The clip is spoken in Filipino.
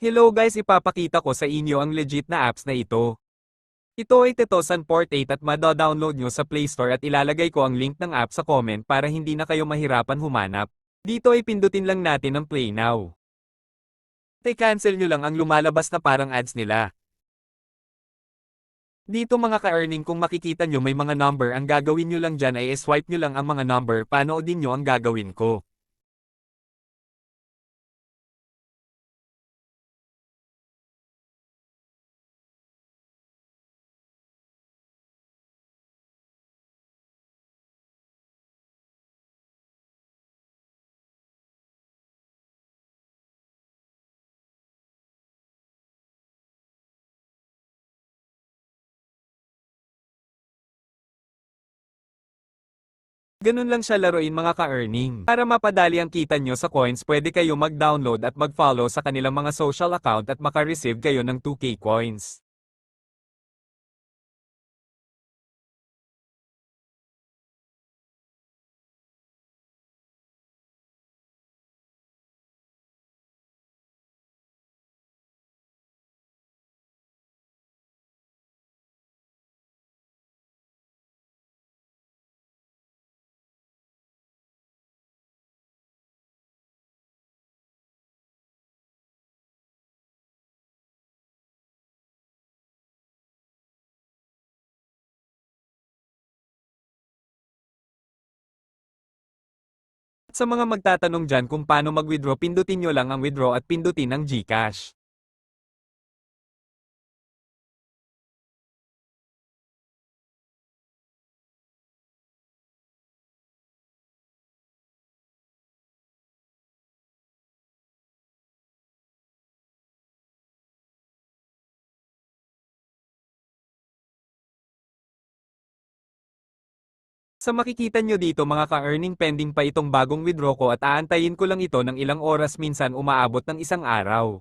Hello guys, ipapakita ko sa inyo ang legit na apps na ito. Ito ay Tetosan Port 8 at mada-download nyo sa Play Store at ilalagay ko ang link ng app sa comment para hindi na kayo mahirapan humanap. Dito ay pindutin lang natin ang Play Now. I-cancel nyo lang ang lumalabas na parang ads nila. Dito mga ka-earning kung makikita nyo may mga number ang gagawin nyo lang dyan ay swipe nyo lang ang mga number panoodin nyo ang gagawin ko. Ganun lang siya laruin mga ka-earning. Para mapadali ang kita nyo sa coins pwede kayo mag-download at mag-follow sa kanilang mga social account at maka-receive kayo ng 2K coins. At sa mga magtatanong dyan kung paano mag-withdraw pindutin nyo lang ang withdraw at pindutin ang GCash. Sa makikita nyo dito mga ka-earning pending pa itong bagong withdraw ko at aantayin ko lang ito ng ilang oras minsan umaabot ng isang araw.